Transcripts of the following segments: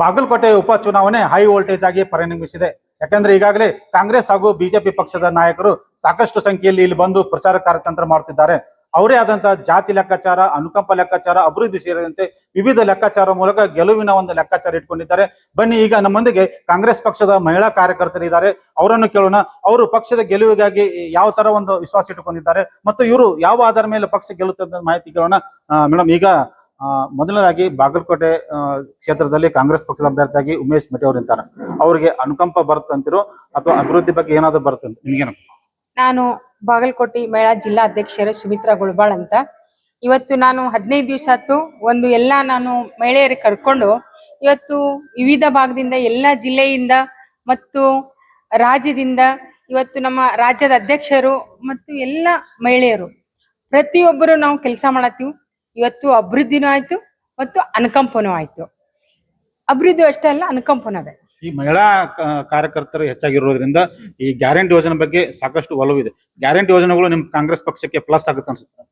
ಬಾಗಲಕೋಟೆ ಉಪಚುನಾವಣೆ high voltage ಆಗಿ ಪರಿಣಮಿಸಿದೆ. ಯಾಕಂದ್ರೆ ಈಗಾಗಲೇ ಕಾಂಗ್ರೆಸ್ ಹಾಗೂ ಬಿಜೆಪಿ ಪಕ್ಷದ ನಾಯಕರು ಸಾಕಷ್ಟು ಸಂಖ್ಯೆಯಲ್ಲಿ ಇಲ್ಲಿ ಬಂದು ಪ್ರಚಾರ ಕಾರ್ಯತಂತ್ರ ಮಾಡುತ್ತಿದ್ದಾರೆ. ಅವರೇ ಆದಂತಹ ಜಾತಿ ಲೆಕ್ಕಾಚಾರ, ಅನುಕಂಪ ಲೆಕ್ಕಾಚಾರ, ಅಭಿವೃದ್ಧಿ ಸೇರಿದಂತೆ ವಿವಿಧ ಲೆಕ್ಕಾಚಾರ ಮೂಲಕ ಗೆಲುವಿನ ಒಂದು ಲೆಕ್ಕಾಚಾರ ಇಟ್ಕೊಂಡಿದ್ದಾರೆ. ಬನ್ನಿ ಈಗ ನಮ್ಮೊಂದಿಗೆ ಕಾಂಗ್ರೆಸ್ ಪಕ್ಷದ ಮಹಿಳಾ ಕಾರ್ಯಕರ್ತರಿದ್ದಾರೆ, ಅವರನ್ನು ಕೇಳೋಣ. ಅವರು ಪಕ್ಷದ ಗೆಲುವಿಗಾಗಿ ಯಾವ ತರ ಒಂದು ವಿಶ್ವಾಸ ಇಟ್ಟುಕೊಂಡಿದ್ದಾರೆ ಮತ್ತು ಇವರು ಯಾವ ಆಧಾರ ಮೇಲೆ ಪಕ್ಷ ಗೆಲ್ಲುತ್ತದೆ ಮಾಹಿತಿ ಕೇಳೋಣ. ಮೇಡಮ್, ಈಗ ಮೊದಲನೇದಾಗಿ ಬಾಗಲಕೋಟೆ ಕ್ಷೇತ್ರದಲ್ಲಿ ಕಾಂಗ್ರೆಸ್ ಪಕ್ಷದ ಅಭ್ಯರ್ಥಿಯಾಗಿ ಉಮೇಶ್ ಮೆಟಿ ಅವರು ನಿಂತಾರೆ. ಅವರಿಗೆ ಅನುಕಂಪ ಬರುತ್ತಂತಿರೋ ಅಥವಾ ಅಭಿವೃದ್ಧಿ ಬಗ್ಗೆ ಏನಾದ್ರು ಬರುತ್ತಂತ ನಿಮಗೇನು? ನಾನು ಬಾಗಲಕೋಟೆ ಮಹಿಳಾ ಜಿಲ್ಲಾ ಅಧ್ಯಕ್ಷರು ಸುಮಿತ್ರಾ ಗುಳ್ಬಾಳ್ ಅಂತ. ಇವತ್ತು ನಾನು 15 ದಿವಸ ಆಯ್ತು ಒಂದು ನಾನು ಮಹಿಳೆಯರಿಗೆ ಕರ್ಕೊಂಡು ಇವತ್ತು ವಿವಿಧ ಭಾಗದಿಂದ ಎಲ್ಲ ಜಿಲ್ಲೆಯಿಂದ ಮತ್ತು ರಾಜ್ಯದಿಂದ ಇವತ್ತು ನಮ್ಮ ರಾಜ್ಯದ ಅಧ್ಯಕ್ಷರು ಮತ್ತು ಎಲ್ಲ ಮಹಿಳೆಯರು ಪ್ರತಿಯೊಬ್ಬರು ನಾವು ಕೆಲಸ ಮಾಡತ್ತೀವಿ. ಇವತ್ತು ಅಭಿವೃದ್ಧಿನೂ ಆಯ್ತು ಮತ್ತು ಅನುಕಂಪನೂ ಆಯ್ತು. ಅಭಿವೃದ್ಧಿ ಅಷ್ಟೇ ಅಲ್ಲ, ಅನುಕಂಪನೂ ಅದೇ. ಈ ಮಹಿಳಾ ಕಾರ್ಯಕರ್ತರು ಹೆಚ್ಚಾಗಿರೋದ್ರಿಂದ ಈ ಗ್ಯಾರಂಟಿ ಯೋಜನೆ ಬಗ್ಗೆ ಸಾಕಷ್ಟು ಒಲವಿದೆ. ಗ್ಯಾರಂಟಿ ಯೋಜನೆಗಳು ನಿಮ್ ಕಾಂಗ್ರೆಸ್ ಪಕ್ಷಕ್ಕೆ ಪ್ಲಸ್ ಆಗುತ್ತೆ ಅನ್ಸುತ್ತೆ?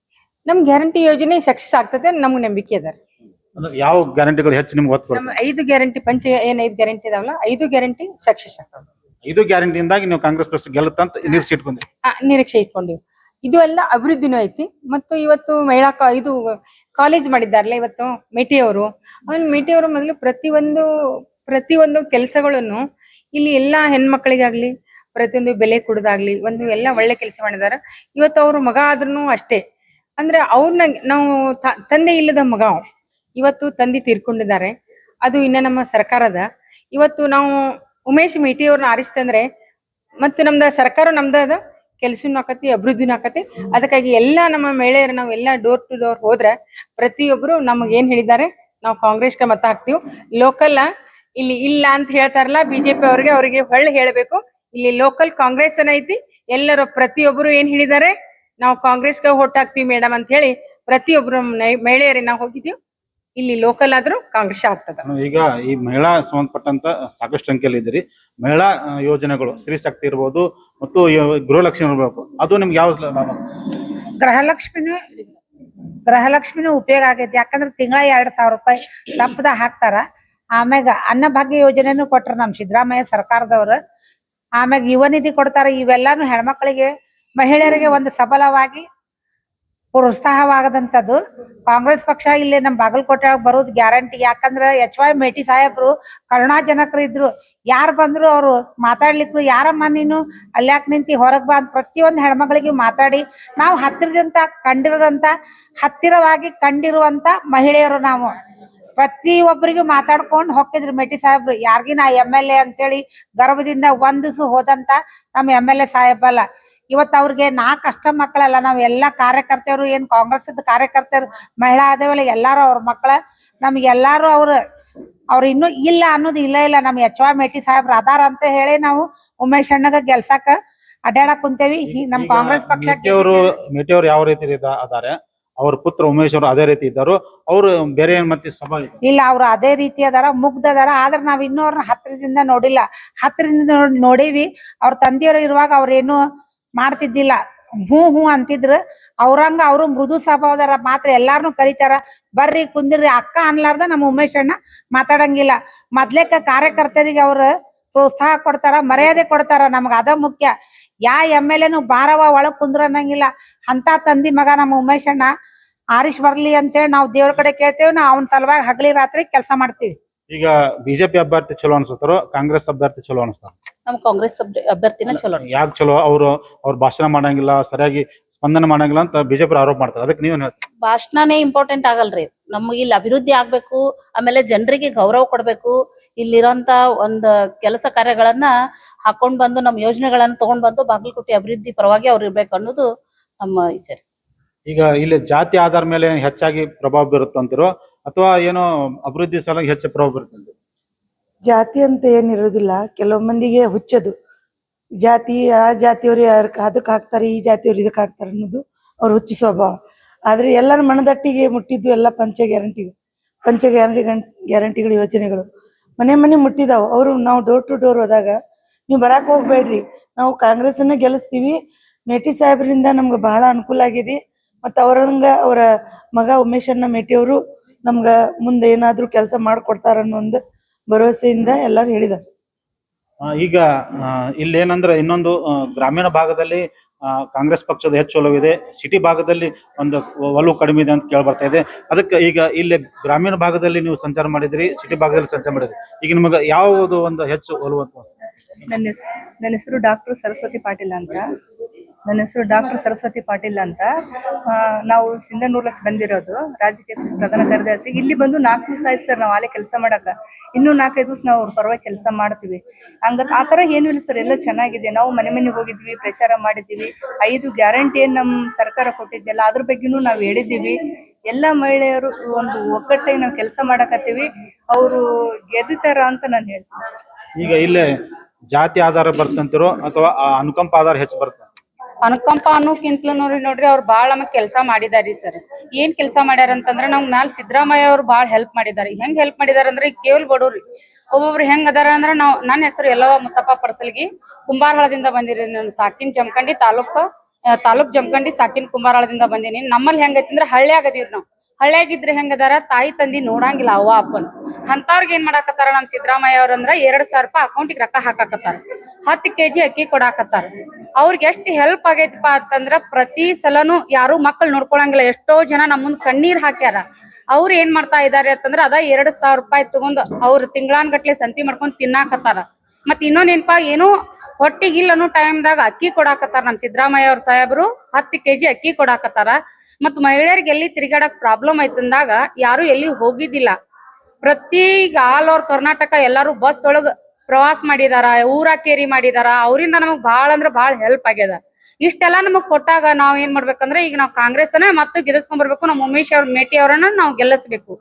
ನಮ್ ಗ್ಯಾರಂಟಿ ಯೋಜನೆ ಸಕ್ಸಸ್ ಆಗ್ತದೆ, ನಮ್ಗೆ ನಂಬಿಕೆ ಅದ. ಯಾವ ಗ್ಯಾರಂಟಿಗಳು ಹೆಚ್ಚು ನಿಮ್ಗೆ ಒತ್ತು? ನಮ್ಮ 5 ಗ್ಯಾರಂಟಿ ಐದು ಗ್ಯಾರಂಟಿ ಇದಾವಲ್ಲ, 5 ಗ್ಯಾರಂಟಿ ಸಕ್ಸಸ್ ಆಗ್ತದೆ. 5 ಗ್ಯಾರಂಟಿಯಿಂದಾಗಿ ನೀವು ಕಾಂಗ್ರೆಸ್ ಪಕ್ಷ ಗೆಲ್ಲುತ್ತಂತ ನಿರೀಕ್ಷೆ ಇಟ್ಕೊಂಡ್ರಿ? ನಿರೀಕ್ಷೆ ಇಟ್ಕೊಂಡಿವಿ. ಇದು ಎಲ್ಲ ಅಭಿವೃದ್ಧಿನೂ ಐತಿ. ಮತ್ತು ಇವತ್ತು ಮಹಿಳಾ ಇದು ಕಾಲೇಜ್ ಮಾಡಿದ್ದಾರಲ್ಲ ಇವತ್ತು ಮೇಟಿಯವರು. ಮೇಟಿಯವರು ಮೊದಲು ಪ್ರತಿಯೊಂದು ಕೆಲಸಗಳನ್ನು ಇಲ್ಲಿ ಎಲ್ಲಾ ಹೆಣ್ಮಕ್ಳಿಗಾಗ್ಲಿ ಪ್ರತಿಯೊಂದು ಬೆಲೆ ಕೊಡೋದಾಗ್ಲಿ ಒಂದು ಎಲ್ಲ ಒಳ್ಳೆ ಕೆಲಸ ಮಾಡಿದಾರ. ಇವತ್ತು ಅವ್ರ ಮಗ ಆದ್ರೂ ಅಷ್ಟೇ, ಅಂದ್ರೆ ಅವ್ರನ್ನ ನಾವು ತಂದೆ ಇಲ್ಲದ ಮಗ, ಇವತ್ತು ತಂದೆ ತೀರ್ಕೊಂಡಿದ್ದಾರೆ. ಅದು ಇನ್ನ ನಮ್ಮ ಸರ್ಕಾರದ ಇವತ್ತು ನಾವು ಉಮೇಶ್ ಮೇಟಿ ಅವ್ರನ್ನ ಆರಿಸ್ತಂದ್ರೆ ಮತ್ತು ನಮ್ದ ಸರ್ಕಾರ ನಮ್ದ ಕೆಲಸನೂ ಆಕತಿ, ಅಭಿವೃದ್ಧಿನೂ ಆಕತಿ. ಅದಕ್ಕಾಗಿ ಎಲ್ಲಾ ನಮ್ಮ ಮಹಿಳೆಯರು ನಾವೆಲ್ಲ ಡೋರ್ ಟು ಡೋರ್ ಹೋದ್ರೆ ಪ್ರತಿಯೊಬ್ರು ನಮಗ್ ಏನ್ ಹೇಳಿದ್ದಾರೆ, ನಾವು ಕಾಂಗ್ರೆಸ್ಗೆ ಮತ ಹಾಕ್ತಿವಿ. ಲೋಕಲ್ ಇಲ್ಲಿ ಇಲ್ಲ ಅಂತ ಹೇಳ್ತಾರಲ್ಲ ಬಿಜೆಪಿ ಅವ್ರಿಗೆ ಹೊಳ್ಳಿ ಹೇಳ್ಬೇಕು, ಇಲ್ಲಿ ಲೋಕಲ್ ಕಾಂಗ್ರೆಸ್ ಐತಿ. ಎಲ್ಲರೂ ಪ್ರತಿಯೊಬ್ರು ಏನ್ ಹೇಳಿದ್ದಾರೆ, ನಾವು ಕಾಂಗ್ರೆಸ್ಗೆ ವೋಟ್ ಹಾಕ್ತಿವಿ ಮೇಡಮ್ ಅಂತ ಹೇಳಿ ಪ್ರತಿಯೊಬ್ರು ಮಹಿಳೆಯರಿಗೆ ನಾವು ಹೋಗಿದ್ದೀವಿ. ಇಲ್ಲಿ ಲೋಕಲ್ ಆದ್ರೂ ಕಾಂಗ್ರೆಸ್ ಆಗ್ತದ. ಈಗ ಈ ಮಹಿಳಾ ಸಂಬಂಧಪಟ್ಟಂತ ಸಾಕಷ್ಟು ಸಂಖ್ಯೆಯಲ್ಲಿ ಇದ್ದೀರಿ. ಮಹಿಳಾ ಯೋಜನೆಗಳು ಸ್ತ್ರೀ ಶಕ್ತಿ ಇರ್ಬೋದು ಮತ್ತು ಗೃಹಲಕ್ಷ್ಮಿ ಇರ್ಬೇಕು, ಅದು ನಿಮ್ಗೆ ಯಾವ ಲಾಭ? ಗೃಹಲಕ್ಷ್ಮಿನೂ ಉಪಯೋಗ ಆಗೈತಿ. ಯಾಕಂದ್ರೆ ತಿಂಗಳ 2,000 ರೂಪಾಯಿ ತಪ್ಪದ ಹಾಕ್ತಾರ. ಆಮ್ಯಾಗ ಅನ್ನಭಾಗ್ಯ ಯೋಜನೆನೂ ಕೊಟ್ರ ನಮ್ ಸಿದ್ದರಾಮಯ್ಯ ಸರ್ಕಾರದವ್ರು. ಆಮ್ಯಾಗ ಯುವ ನಿಧಿ ಕೊಡ್ತಾರ. ಇವೆಲ್ಲಾನು ಹೆಣ್ಮಕ್ಳಿಗೆ ಮಹಿಳೆಯರಿಗೆ ಒಂದು ಸಬಲವಾಗಿ ಪ್ರೋತ್ಸಾಹವಾಗದಂತದ್ದು. ಕಾಂಗ್ರೆಸ್ ಪಕ್ಷ ಇಲ್ಲಿ ನಮ್ ಬಾಗಲಕೋಟೆ ಬರೋದು ಗ್ಯಾರಂಟಿ. ಯಾಕಂದ್ರ HY ಮೇಟಿ ಸಾಹೇಬ್ರು ಕರುಣಾ ಜನಕರು ಇದ್ರು. ಯಾರು ಬಂದ್ರು ಅವ್ರು ಮಾತಾಡ್ಲಿಕ್ರು, ಯಾರಮ್ಮ ನೀನು ಅಲ್ಯಾಕ್ ನಿಂತಿ ಹೊರಗ್ ಬಾ ಅಂತ ಪ್ರತಿಯೊಂದು ಹೆಣ್ಮಕ್ಳಿಗೆ ಮಾತಾಡಿ ನಾವು ಹತ್ತಿರವಾಗಿ ಕಂಡಿರುವಂತ ಮಹಿಳೆಯರು. ನಾವು ಪ್ರತಿಯೊಬ್ಬರಿಗೂ ಮಾತಾಡ್ಕೊಂಡು ಹೋಗಿದ್ರು ಮೇಟಿ ಸಾಹೇಬ್ರು. ಯಾರಿಗಿನ MLA ಅಂತೇಳಿ ಗರ್ಭದಿಂದ ಒಂದಿಸು ಹೋದಂತ ನಮ್ಮ MLA ಸಾಹೇಬಲ್ಲ. ಇವತ್ತು ಅವ್ರಿಗೆ 4 ಅಷ್ಟ ಮಕ್ಕಳಲ್ಲ, ನಾವ್ ಎಲ್ಲಾ ಕಾರ್ಯಕರ್ತರು, ಏನ್ ಕಾಂಗ್ರೆಸ್ ಕಾರ್ಯಕರ್ತರು ಮಹಿಳಾ ಆದೇವಲ್ಲ, ಎಲ್ಲಾರು ಅವ್ರ ಮಕ್ಕಳ. ನಮ್ಗೆಲ್ಲಾರು ಅವ್ರು ಇನ್ನೂ ಇಲ್ಲ ಅನ್ನೋದು ಇಲ್ಲ. ನಮ್ HY ಮೇಟಿ ಸಾಹೇಬ್ರು ಅದಾರ ಅಂತ ಹೇಳಿ ನಾವು ಉಮೇಶ್ ಅಣ್ಣಗ ಗೆಲ್ಸಾಕ ಅಡ್ಡಾಡಕ್ ಕುಂತೇವಿ. ನಮ್ ಕಾಂಗ್ರೆಸ್ ಪಕ್ಷ ಮೇಟಿ ಅವ್ರು ಯಾವ ರೀತಿ ಅದಾರೆ, ಅವ್ರ ಪುತ್ರ ಉಮೇಶ್ ಅವರು ಅದೇ ರೀತಿ ಇದ್ದಾರು. ಅವ್ರು ಬೇರೆ ಮತ್ತೆ ಸಭಾ ಇಲ್ಲ, ಅವ್ರು ಅದೇ ರೀತಿ ಅದಾರ, ಮುಗ್ಧ ಅದಾರ. ಆದ್ರ ನಾವ್ ಇನ್ನೂ ಅವ್ರನ್ನ ಹತ್ತಿರದಿಂದ ನೋಡಿಲ್ಲ. ಹತ್ತಿರದಿಂದ ನೋಡೀವಿ. ಅವ್ರ ತಂದೆಯವರು ಇರುವಾಗ ಅವ್ರೇನು ಮಾಡ್ತಿದ್ದಿಲ್ಲ, ಹೂ ಅಂತಿದ್ರು. ಅವ್ರಂಗ ಅವ್ರು ಮೃದು ಸ್ವಭಾವದಾರ, ಮಾತ್ರ ಎಲ್ಲಾರನು ಕರಿತಾರ, ಬರ್ರಿ ಕುಂದಿರ್ರಿ ಅಕ್ಕ ಅನ್ಲಾರ್ದ ನಮ್ಮ ಉಮೇಶ್ ಅಣ್ಣ ಮಾತಾಡಂಗಿಲ್ಲ. ಮೊದ್ಲೇಕ ಕಾರ್ಯಕರ್ತರಿಗೆ ಅವ್ರು ಪ್ರೋತ್ಸಾಹ ಕೊಡ್ತಾರ, ಮರ್ಯಾದೆ ಕೊಡ್ತಾರ. ನಮ್ಗ ಅದ ಮುಖ್ಯ. MLAನು ಬಾರವ ಒಳಗ್ ಕುಂದ್ರ ಅನ್ನಂಗಿಲ್ಲ. ಅಂತ ತಂದಿ ಮಗ ನಮ್ಮ ಉಮೇಶ್ ಅಣ್ಣ ಆರಿಶ್ ಬರ್ಲಿ ಅಂತೇಳಿ ನಾವು ದೇವ್ರ ಕಡೆ ಕೇಳ್ತೇವೆ. ನಾವು ಅವನ ಸಲುವಾಗಿ ಹಗಲಿ ರಾತ್ರಿ ಕೆಲಸ ಮಾಡ್ತೀವಿ. ಈಗ ಬಿಜೆಪಿ ಅಭ್ಯರ್ಥಿ ಚಲೋ ಅನ್ಸುತ್ತಾರೋ ಕಾಂಗ್ರೆಸ್ ಅಭ್ಯರ್ಥಿ ಚಲೋ ಅನಿಸ್ತಾರ? ನಮ್ ಕಾಂಗ್ರೆಸ್ ಅಭ್ಯರ್ಥಿನ ಚಲೋ. ಯಾಕೆ ಚಲೋ? ಅವ್ರ ಭಾಷಣ ಮಾಡಂಗಿಲ್ಲ, ಸರಿಯಾಗಿ ಸ್ಪಂದನೆ ಮಾಡಂಗಿಲ್ಲ ಅಂತ ಬಿಜೆಪಿ ಆರೋಪ ಮಾಡ್ತಾರೆ. ಅದಕ್ಕೆ ನೀವೇನ್ ಹೇಳ್ತೀರಿ? ಭಾಷಣನೇ ಇಂಪಾರ್ಟೆಂಟ್ ಆಗಲ್ರಿ. ನಮ್ಗೆ ಇಲ್ಲಿ ಅಭಿವೃದ್ಧಿ ಆಗ್ಬೇಕು, ಆಮೇಲೆ ಜನರಿಗೆ ಗೌರವ ಕೊಡ್ಬೇಕು. ಇಲ್ಲಿರೋಂತ ಒಂದ್ ಕೆಲಸ ಕಾರ್ಯಗಳನ್ನ ಹಾಕೊಂಡ್ ಬಂದು ನಮ್ ಯೋಜನೆಗಳನ್ನ ತಗೊಂಡ್ ಬಂದು ಬಾಗಲಕೋಟೆ ಅಭಿವೃದ್ಧಿ ಪರವಾಗಿ ಅವ್ರು ಇರ್ಬೇಕು ಅನ್ನೋದು ನಮ್ಮ ವಿಚಾರ. ಈಗ ಇಲ್ಲಿ ಜಾತಿ ಆಧಾರ ಮೇಲೆ ಹೆಚ್ಚಾಗಿ ಪ್ರಭಾವ ಬೀರುತ್ತಂತಿರೋ ಅಥವಾ ಏನೋ ಅಭಿವೃದ್ಧಿ ಸಲುವಾಗಿ ಹೆಚ್ಚು ಪ್ರಭಾವ ಬೀರುತ್ತೆ? ಜಾತಿ ಅಂತ ಏನಿರೋದಿಲ್ಲ. ಕೆಲವು ಮಂದಿಗೆ ಹುಚ್ಚದು ಜಾತಿ, ಆ ಜಾತಿಯವ್ರು ಅದಕ್ಕೆ ಹಾಕ್ತಾರೆ, ಈ ಜಾತಿಯವ್ರು ಇದಕ್ಕೆ ಹಾಕ್ತಾರೆ ಅನ್ನೋದು ಅವ್ರ ಹುಚ್ಚು ಸ್ವಭಾವ. ಆದ್ರೆ ಎಲ್ಲರ ಮನದಟ್ಟಿಗೆ ಮುಟ್ಟಿದ್ದು ಎಲ್ಲ ಪಂಚ ಗ್ಯಾರಂಟಿಗಳು ಯೋಜನೆಗಳು ಮನೆ ಮುಟ್ಟಿದಾವ್. ಅವರು ನಾವು ಡೋರ್ ಟು ಡೋರ್ ಹೋದಾಗ ನೀವು ಬರಾಕ್ ಹೋಗ್ಬೇಡ್ರಿ, ನಾವು ಕಾಂಗ್ರೆಸ್ನ ಗೆಲ್ಲಿಸ್ತೀವಿ, ಮೇಟಿ ಸಾಹೇಬ್ರಿಂದ ನಮ್ಗೆ ಬಹಳ ಅನುಕೂಲ ಆಗಿದೆ. ಮತ್ತ ಅವರ ಮಗ ಉಮೇಶ್ ಅಣ್ಣ ಮೇಟಿ ಅವರು ನಮ್ಗ ಮುಂದೆ ಏನಾದ್ರು ಕೆಲಸ ಮಾಡ್ಕೊಡ್ತಾರ ಅನ್ನೋ ಒಂದು ಭರವಸೆಯಿಂದ ಎಲ್ಲರೂ ಹೇಳಿದ್ದಾರೆ. ಈಗ ಇಲ್ಲೇನಂದ್ರೆ ಇನ್ನೊಂದು ಗ್ರಾಮೀಣ ಭಾಗದಲ್ಲಿ ಕಾಂಗ್ರೆಸ್ ಪಕ್ಷದ ಹೆಚ್ಚು ಒಲವಿದೆ, ಸಿಟಿ ಭಾಗದಲ್ಲಿ ಒಂದು ಒಲವು ಕಡಿಮೆ ಇದೆ ಅಂತ ಕೇಳಿ ಬರ್ತಾ ಇದೆ. ಅದಕ್ಕೆ ಈಗ ಇಲ್ಲಿ ಗ್ರಾಮೀಣ ಭಾಗದಲ್ಲಿ ನೀವು ಸಂಚಾರ ಮಾಡಿದ್ರಿ, ಸಿಟಿ ಭಾಗದಲ್ಲಿ ಸಂಚಾರ ಮಾಡಿದ್ರಿ, ಈಗ ನಿಮಗೆ ಯಾವುದು ಒಂದು ಹೆಚ್ಚು ಒಲವು ಅಂತ? ನನ್ನ ಹೆಸರು ಡಾಕ್ಟರ್ ಸರಸ್ವತಿ ಪಾಟೀಲ್ ಅಂತ. ನಾವು ಸಿಂಧನೂರ್ಲಸ್ ಬಂದಿರೋದು, ರಾಜಕೀಯ ಪಕ್ಷದ ಪ್ರಧಾನ ಕಾರ್ಯದರ್ಶಿ. ಇಲ್ಲಿ ಬಂದು 4 ದಿವಸ ಆಯ್ತು ಸರ್, ನಾವು ಅಲ್ಲೇ ಕೆಲಸ ಮಾಡಕ. ಇನ್ನೂ 4-5 ದಿವಸ ನಾವು ಅವ್ರ ಪರವಾಗಿ ಕೆಲಸ ಮಾಡ್ತೀವಿ. ಆ ತರ ಏನು ಇಲ್ಲ ಸರ್, ಎಲ್ಲ ಚೆನ್ನಾಗಿದೆ. ನಾವು ಮನೆ ಹೋಗಿದ್ವಿ, ಪ್ರಚಾರ ಮಾಡಿದ್ದೀವಿ. 5 ಗ್ಯಾರಂಟಿ ಏನ್ ನಮ್ ಸರ್ಕಾರ ಕೊಟ್ಟಿದ್ದೆಲ್ಲ ಅದ್ರ ಬಗ್ಗೆನೂ ನಾವು ಹೇಳಿದ್ದೀವಿ. ಎಲ್ಲಾ ಮಹಿಳೆಯರು ಒಂದು ಒಗ್ಗಟ್ಟಾಗಿ ನಾವು ಕೆಲಸ ಮಾಡಕತ್ತೀವಿ. ಅವರು ಗೆದ್ದಿತಾರ ಅಂತ ನಾನು ಹೇಳ್ತೀನಿ ಸರ್. ಈಗ ಇಲ್ಲೇ ಜಾತಿ ಆಧಾರ ಬರ್ತಂತಿರೋ ಅಥವಾ ಅನುಕಂಪ ಆಧಾರ ಹೆಚ್ಚು ಬರ್ತಂತ? ಅನುಕಂಪ ಅನ್ನೋಕ್ಕಿಂತಲೂ ನೋಡ್ರಿ ಅವ್ರು ಬಾಳ ನಮಗ್ ಕೆಲಸ ಮಾಡಿದಾರಿ ಸರ್. ಏನ್ ಕೆಲಸ ಮಾಡ್ಯಾರ ಅಂತಂದ್ರ ನಮ್ ಮ್ಯಾಲ ಸಿದ್ದರಾಮಯ್ಯ ಅವ್ರು ಬಾಳ ಹೆಲ್ಪ್ ಮಾಡಿದಾರೆ. ಹೆಂಗ್ ಹೆಲ್ಪ್ ಮಾಡಿದಾರ ಅಂದ್ರೆ ಈಗ ಕೇವಲ್ ಬಡವ್ರಿ ಒಬ್ಬೊಬ್ರು ಹೆಂಗ್ ಅದಾರ ಅಂದ್ರ ನನ್ನ ಹೆಸರು ಯಲ್ಲವ್ವ ಮುತ್ತಪ್ಪ ಪಡಸಲ್ಗಿ, ಕುಂಬಾರಹಳದಿಂದ ಬಂದಿರಿ. ನಾನು ಸಾಕಿನ್ ಜಮಖಂಡಿ ತಾಲೂಕ್ ಜಮಖಂಡಿ ಸಾಕಿನ್ ಕುಂಬಾರಹಳದಿಂದ ಬಂದೀನಿ. ನಮ್ಮಲ್ಲಿ ಹೆಂಗೈತಿ ಅಂದ್ರ ಹಳ್ಳ್ಯಾಗ ಅದೀವ್ರಿ ನಾವು. ಹಳ್ಳ್ಯಾಗಿದ್ರೆ ಹೆಂಗದಾರ, ತಾಯಿ ತಂದಿ ನೋಡಂಗಿಲ್ಲ ಅವ್ವ ಅಪ್ಪನ್. ಅಂತವ್ರಿಗೆ ಏನ್ ಮಾಡಾಕತ್ತಾರ ನಮ್ ಸಿದ್ದರಾಮಯ್ಯ ಅವ್ರಂದ್ರ 2,000 ರೂಪಾಯಿ ಅಕೌಂಟಿಗೆ ರೊಕ್ಕ ಹಾಕಾಕತ್ತಾರ, 10 kg ಅಕ್ಕಿ ಕೊಡಾಕತ್ತಾರ. ಅವ್ರಿಗೆ ಎಷ್ಟು ಹೆಲ್ಪ್ ಆಗೈತಿಪಾ ಅಂತಂದ್ರ ಪ್ರತಿ ಸಲನು ಯಾರು ಮಕ್ಕಳು ನೋಡ್ಕೊಳಂಗಿಲ್ಲ. ಎಷ್ಟೋ ಜನ ನಮ್ಮ ಮುಂದ್ ಕಣ್ಣೀರ್ ಹಾಕ್ಯಾರ. ಅವ್ರು ಏನ್ ಮಾಡ್ತಾ ಇದಾರೆ ಅಂತಂದ್ರ ಅದ 2,000 ರೂಪಾಯಿ ತಗೊಂಡ್ ಅವ್ರು ತಿಂಗಳಾನ್ಗಟ್ಲೆ ಸಂತಿ ಮಾಡ್ಕೊಂಡ್ ತಿನ್ನಾಕತ್ತಾರ. ಮತ್ ಇನ್ನೊಂದೇನಪಾ, ಏನೋ ಹೊಟ್ಟಿಗಿಲ್ಲ ಅನ್ನೋ ಟೈಮ್ದಾಗ ಅಕ್ಕಿ ಕೊಡಾಕತ್ತಾರ ನಮ್ ಸಿದ್ದರಾಮಯ್ಯ ಅವ್ರ ಸಾಹೇಬ್ರು. 10 kg ಅಕ್ಕಿ ಕೊಡಾಕತ್ತಾರ. ಮತ್ ಮಹಿಳೆಯರಿಗೆ ಎಲ್ಲಿ ತಿರುಗಾಡಕ್ ಪ್ರಾಬ್ಲಮ್ ಐತಂದಾಗ ಯಾರು ಎಲ್ಲಿ ಹೋಗಿದ್ದಿಲ್ಲ. ಈಗ ಆಲ್ ಓವರ್ ಕರ್ನಾಟಕ ಎಲ್ಲಾರು ಬಸ್ ಒಳಗ ಪ್ರವಾಸ ಮಾಡಿದಾರ, ಊರ ಕೇರಿ ಮಾಡಿದಾರ. ಅವರಿಂದ ನಮಗ್ ಬಾಳ ಅಂದ್ರ ಬಾಳ ಹೆಲ್ಪ್ ಆಗ್ಯದ. ಇಷ್ಟೆಲ್ಲಾ ನಮಗ್ ಕೊಟ್ಟಾಗ ನಾವ್ ಏನ್ ಮಾಡ್ಬೇಕಂದ್ರೆ, ಈಗ ನಾವ್ ಕಾಂಗ್ರೆಸ್ನ ಮತ್ತೆ ಗೆಲ್ಲಿಸ್ಕೊಂಡ್ ಬರ್ಬೇಕು. ನಮ್ ಉಮೇಶ್ ಅವ್ರ ಮೇಟಿ ಅವ್ರನ್ನ ನಾವ್ ಗೆಲ್ಲಿಸ್ಬೇಕು.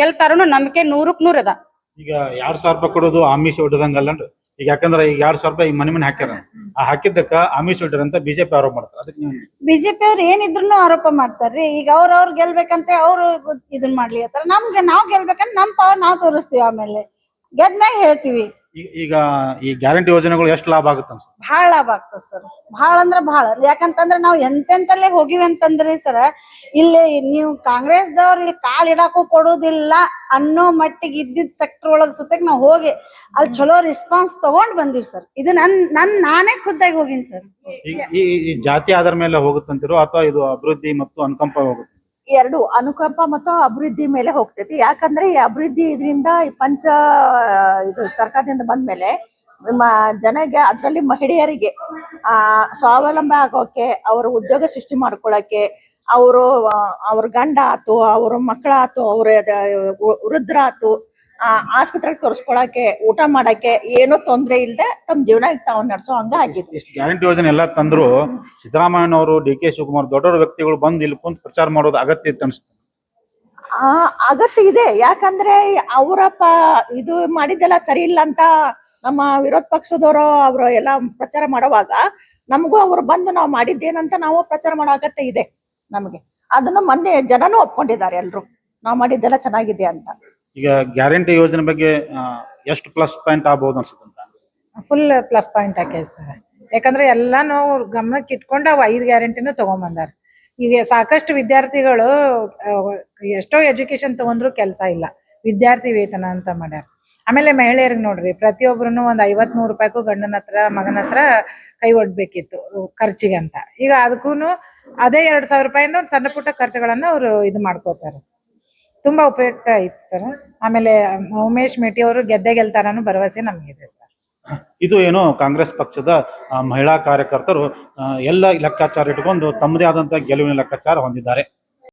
ಗೆಲ್ತಾರನು ನಂಬಿಕೆ 100ಕ್ಕೆ 100 ಅದ. ಈಗ 2,000 ರೂಪಾಯಿ ಕೊಡೋದು ಆಮಿಷ ಹೊಡೆದಂಗಲ್ಲನ್ರಿ. ಈಗ ಯಾಕಂದ್ರೆ ಈಗ 2,000 ರೂಪಾಯಿ ಮನೆ ಹಾಕ್ಯಾರ, ಆ ಹಾಕಿದ್ದಕ್ಕ ಆಮಿಷ ಹೊಡ್ಯಾರ ಅಂತ ಬಿಜೆಪಿ ಆರೋಪ ಮಾಡ್ತಾರೆ. ಅದಕ್ಕೆ ನೀವು? ಬಿಜೆಪಿ ಅವ್ರು ಏನಿದ್ರು ಆರೋಪ ಮಾಡ್ತಾರ್ರಿ. ಈಗ ಅವ್ರ ಗೆಲ್ಬೇಕಂತ ಅವ್ರು ಇದನ್ ಮಾಡ್ಲಿ ಅಂತಾರ. ನಾವ್ ಗೆಲ್ಬೇಕಂತ ನಮ್ ಪವರ್ ನಾವ್ ತೋರಿಸ್ತೀವಿ. ಆಮೇಲೆ ಗೆದ್ಮ್ಯಾಗ ಹೇಳ್ತೀವಿ. ಈಗ ಈ ಗ್ಯಾರಂಟಿ ಯೋಜನೆಗಳು ಎಷ್ಟು ಲಾಭ ಆಗುತ್ತೆ ಅನ್ಸುತ್ತೆ? ಬಹಳ ಲಾಭ ಆಗ್ತದ ಸರ್, ಬಹಳ ಅಂದ್ರ ಬಹಳ. ಯಾಕಂತಂದ್ರ ನಾವ್ ಎಂತೆಂತಲ್ಲೇ ಹೋಗಿವಿ ಅಂತಂದ್ರಿ ಸರ್, ಇಲ್ಲಿ ನೀವು ಕಾಂಗ್ರೆಸ್ದವ್ರ ಇಲ್ಲಿ ಕಾಲ್ ಇಡಾಕು ಕೊಡುದಿಲ್ಲ ಅನ್ನೋ ಮಟ್ಟಿಗೆ ಇದ್ದಿದ್ ಸೆಕ್ಟರ್ ಒಳಗ್ ಸುತ್ತಕ್ ನಾವ್ ಹೋಗಿ ಅಲ್ಲಿ ಚಲೋ ರೆಸ್ಪಾನ್ಸ್ ತಗೊಂಡ್ ಬಂದಿವಿ ಸರ್. ಇದು ನಾನೇ ಖುದ್ದಾಗಿ ಹೋಗಿನಿ ಸರ್. ಈ ಜಾತಿ ಆಧಾರ ಮೇಲೆ ಹೋಗುತ್ತಂತಿರೋ ಅಥವಾ ಇದು ಅಭಿವೃದ್ಧಿ ಮತ್ತು ಅನುಕಂಪ ಹೋಗುತ್ತೆ? 2 ಅನುಕಂಪ ಮತ್ತು ಅಭಿವೃದ್ಧಿ ಮೇಲೆ ಹೋಗ್ತೈತಿ. ಯಾಕಂದ್ರೆ ಈ ಅಭಿವೃದ್ಧಿ ಇದರಿಂದ ಇದು ಸರ್ಕಾರದಿಂದ ಬಂದ್ಮೇಲೆ ಜನಗೆ, ಅದರಲ್ಲಿ ಮಹಿಳೆಯರಿಗೆ ಸ್ವಾವಲಂಬ ಆಗೋಕೆ, ಅವ್ರ ಉದ್ಯೋಗ ಸೃಷ್ಟಿ ಮಾಡ್ಕೊಳಕ್ಕೆ, ಅವ್ರ ಗಂಡ ಆತು, ಅವ್ರ ಮಕ್ಕಳ ಆತು, ಅವ್ರ ವೃದ್ಧರ ಆತು, ಆಸ್ಪತ್ರೆಗೆ ತೋರಿಸ್ಕೊಳಕ್ಕೆ, ಊಟ ಮಾಡಕ್ಕೆ ಏನೋ ತೊಂದ್ರೆ ಇಲ್ಲದೆ ತಮ್ಮ ಜೀವನ ತಾವು ನಡೆಸೋ ಹಂಗ ಆಗಿದೆ. ಇಷ್ಟು ಗ್ಯಾರಂಟಿ ಯೋಜನೆ ಎಲ್ಲಾ ತಂದ್ರು ಸಿದ್ದರಾಮಯ್ಯನವರು, ಡಿ.ಕೆ. ಶಿವಕುಮಾರ್ ದೊಡ್ಡ ವ್ಯಕ್ತಿಗಳು ಬಂದು ಇಲ್ಲಿ ಕುಂತ ಪ್ರಚಾರ ಮಾಡೋದು ಅಗತ್ಯ ಇತ್ತು ಅನ್ಸುತ್ತೆ? ಅಗತ್ಯ ಇದೆ. ಯಾಕಂದ್ರೆ ಅವರ ಇದು ಮಾಡಿದ್ದೆಲ್ಲ ಸರಿ ಇಲ್ಲ ಅಂತ ನಮ್ಮ ವಿರೋಧ ಪಕ್ಷದವರು ಅವರು ಎಲ್ಲ ಪ್ರಚಾರ ಮಾಡುವಾಗ ನಮಗೂ ಅವ್ರು ಬಂದು ನಾವು ಮಾಡಿದ್ದೇನಂತ ನಾವು ಪ್ರಚಾರ ಮಾಡೋ ಅಗತ್ಯ ಇದೆ ನಮಗೆ. ಅದನ್ನು ಮೊನ್ನೆ ಜನನೂ ಒಪ್ಕೊಂಡಿದ್ದಾರೆ, ಎಲ್ರು ನಾವು ಮಾಡಿದ್ದೆಲ್ಲ ಚೆನ್ನಾಗಿದೆ ಅಂತ. ಈಗ ಗ್ಯಾರಂಟಿ ಯೋಜನೆ ಬಗ್ಗೆ ಎಷ್ಟು ಪ್ಲಸ್ ಪಾಯಿಂಟ್ ಆಗ್ಬಹುದು ಅನ್ಸುತ್ತೆ? ಫುಲ್ ಪ್ಲಸ್ ಪಾಯಿಂಟ್ ಹಾಕೈತೆ ಸರ್. ಯಾಕಂದ್ರೆ ಎಲ್ಲಾನು ಗಮನಕ್ಕೆ ಇಟ್ಕೊಂಡು ಅವು 5 ಗ್ಯಾರಂಟಿನೂ ತಗೊಂಬಂದಾರ. ಈಗ ಸಾಕಷ್ಟು ವಿದ್ಯಾರ್ಥಿಗಳು ಎಷ್ಟೋ ಎಜುಕೇಶನ್ ತಗೊಂಡ್ರು ಕೆಲಸ ಇಲ್ಲ, ವಿದ್ಯಾರ್ಥಿ ವೇತನ ಅಂತ ಮಾಡ್ಯಾರ. ಆಮೇಲೆ ಮಹಿಳೆಯರಿಗೆ ನೋಡ್ರಿ, ಪ್ರತಿಯೊಬ್ಬರು ಒಂದ್ 50-100 ರೂಪಾಯಿಗೂ ಗಂಡನ ಹತ್ರ ಮಗನ ಹತ್ರ ಕೈ ಒಡ್ಬೇಕಿತ್ತು ಖರ್ಚಿಗೆ ಅಂತ. ಈಗ ಅದಕ್ಕೂ ಅದೇ 2,000 ರೂಪಾಯಿಂದ ಒಂದು ಸಣ್ಣ ಪುಟ್ಟ ಖರ್ಚುಗಳನ್ನ ಅವರು ಇದು ಮಾಡ್ಕೋತಾರೆ. ತುಂಬಾ ಉಪಯುಕ್ತ ಐತಿ ಸರ್. ಆಮೇಲೆ ಉಮೇಶ್ ಮೇಟಿ ಅವರು ಗೆಲ್ತಾರ ಅನ್ನೋ ಭರವಸೆ ನಮಗಿದೆ ಸರ್. ಇದು ಏನು ಕಾಂಗ್ರೆಸ್ ಪಕ್ಷದ ಮಹಿಳಾ ಕಾರ್ಯಕರ್ತರು ಎಲ್ಲ ಲೆಕ್ಕಾಚಾರ ಇಟ್ಕೊಂಡು ತಮ್ಮದೇ ಆದಂತಹ ಗೆಲುವಿನ ಲೆಕ್ಕಾಚಾರ ಹೊಂದಿದ್ದಾರೆ.